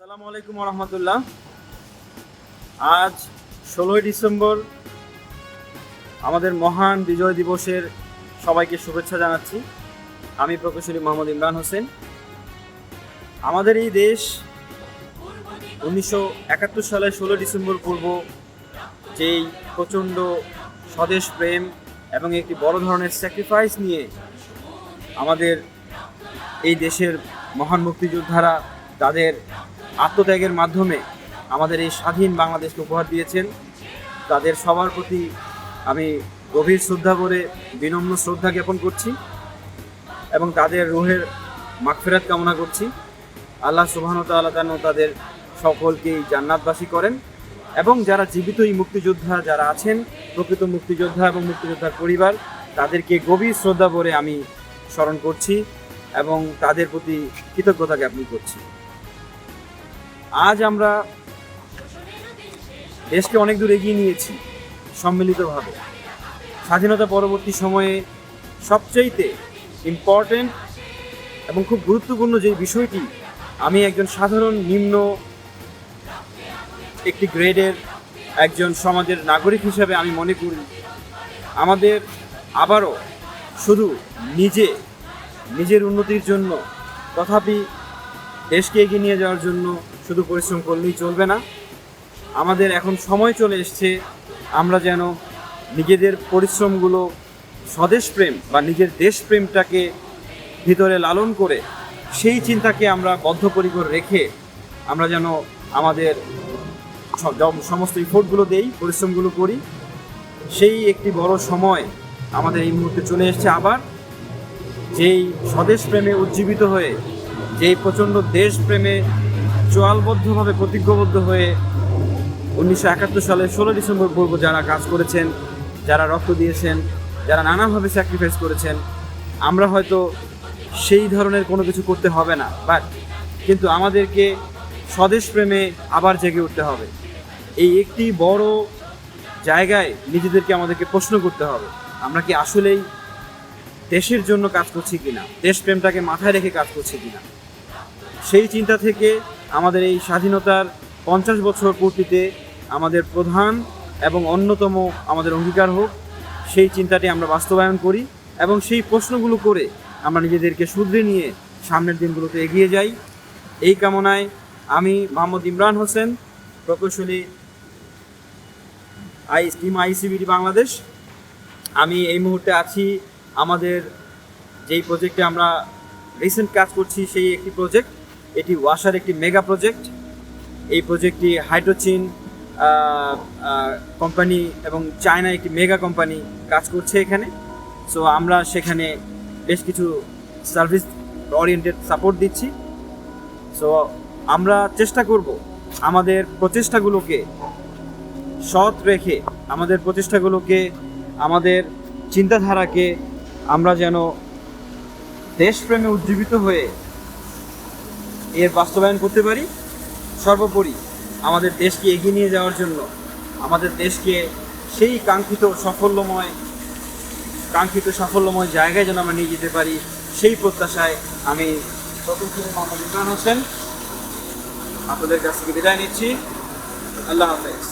আসসালামু আলাইকুম রহমতুল্লাহ। আজ 16ই ডিসেম্বর আমাদের মহান বিজয় দিবসের সবাইকে শুভেচ্ছা জানাচ্ছি। আমি প্রকৌশলী মোহাম্মদ ইমরান হোসেন। আমাদের এই দেশ 1971 সালে 16 ডিসেম্বর পূর্ব যেই প্রচণ্ড স্বদেশ প্রেম এবং একটি বড় ধরনের স্যাক্রিফাইস নিয়ে আমাদের এই দেশের মহান মুক্তিযোদ্ধারা তাদের আত্মত্যাগের মাধ্যমে আমাদের এই স্বাধীন বাংলাদেশকে উপহার দিয়েছেন। তাদের সবার প্রতি আমি গভীর শ্রদ্ধা করে বিনম্র শ্রদ্ধা জ্ঞাপন করছি এবং তাদের রুহের মাগফিরাত কামনা করছি। আল্লাহ সুবহানাহু ওয়া তাআলা যেন তাদের সকলকেই জান্নাতবাসী করেন এবং যারা জীবিত এই মুক্তিযোদ্ধা যারা আছেন, প্রকৃত মুক্তিযোদ্ধা এবং মুক্তিযোদ্ধার পরিবার, তাদেরকে গভীর শ্রদ্ধা ভরে আমি স্মরণ করছি এবং তাদের প্রতি কৃতজ্ঞতা জ্ঞাপন করছি। আজ আমরা দেশকে অনেক দূর এগিয়ে নিয়েছি সম্মিলিতভাবে। স্বাধীনতা পরবর্তী সময়ে সবচেয়ে ইম্পর্টেন্ট এবং খুব গুরুত্বপূর্ণ যে বিষয়টি আমি একজন সাধারণ নিম্ন একটি গ্রেডের একজন সমাজের নাগরিক হিসেবে আমি মনে করি, আমাদের আবারও শুধু নিজের উন্নতির জন্য তথাপি দেশকে এগিয়ে নিয়ে যাওয়ার জন্য শুধু পরিশ্রম করলেই চলবে না। আমাদের এখন সময় চলে এসছে আমরা যেন নিজেদের পরিশ্রমগুলো স্বদেশপ্রেম বা নিজের দেশপ্রেমটাকে ভিতরে লালন করে সেই চিন্তাকে আমরা বদ্ধপরিকর রেখে আমরা যেন আমাদের সমস্ত ইফোর্টগুলো দেই, পরিশ্রমগুলো করি। সেই একটি বড় সময় আমাদের এই মুহূর্তে চলে এসছে। আবার যেই স্বদেশপ্রেমে উজ্জীবিত হয়ে, যেই প্রচণ্ড দেশপ্রেমে চোয়ালবদ্ধভাবে প্রতিজ্ঞাবদ্ধ হয়ে 1971 সালে 16 ডিসেম্বর পূর্ব যারা কাজ করেছেন, যারা রক্ত দিয়েছেন, যারা নানাভাবে স্যাক্রিফাইস করেছেন, আমরা হয়তো সেই ধরনের কোনো কিছু করতে হবে না, কিন্তু আমাদেরকে স্বদেশপ্রেমে আবার জেগে উঠতে হবে। এই একটি বড় জায়গায় নিজেদেরকে আমাদেরকে প্রশ্ন করতে হবে, আমরা কি আসলেই দেশের জন্য কাজ করছি কিনা, দেশপ্রেমটাকে মাথায় রেখে কাজ করছি কিনা। সেই চিন্তা থেকে আমাদের এই স্বাধীনতার 50 বছর পূর্তিতে আমাদের প্রধান এবং অন্যতম আমাদের অঙ্গীকার হোক, সেই চিন্তাটি আমরা বাস্তবায়ন করি এবং সেই প্রশ্নগুলো করে আমরা নিজেদেরকে শুধরে নিয়ে সামনের দিনগুলোতে এগিয়ে যাই। এই কামনায় আমি মোহাম্মদ ইমরান হোসেন, প্রকৌশলী টিম IEC BD বাংলাদেশ। আমি এই মুহূর্তে আছি আমাদের যেই প্রজেক্টে আমরা রিসেন্ট কাজ করছি, সেই একটি প্রজেক্ট, এটি ওয়াসার একটি মেগা প্রজেক্ট। এই প্রজেক্টটি হাইড্রোচিন কোম্পানি এবং চায়না একটি মেগা কোম্পানি কাজ করছে এখানে। সো আমরা সেখানে বেশ কিছু সার্ভিস ওরিয়েন্টেড সাপোর্ট দিচ্ছি। সো আমরা চেষ্টা করব আমাদের প্রচেষ্টাগুলোকে সৎ রেখে, আমাদের প্রচেষ্টাগুলোকে, আমাদের চিন্তাধারাকে আমরা যেন দেশপ্রেমে উজ্জীবিত হয়ে এর বাস্তবায়ন করতে পারি। সর্বোপরি আমাদের দেশকে এগিয়ে নিয়ে যাওয়ার জন্য, আমাদের দেশকে সেই কাঙ্ক্ষিত সাফল্যময় জায়গায় যেন আমরা নিয়ে যেতে পারি, সেই প্রত্যাশায় আমি প্রকৌশলী মোহাম্মদ ইমরান হোসেন আপনাদের কাছ থেকে বিদায় নিচ্ছি। আল্লাহ হাফেজ।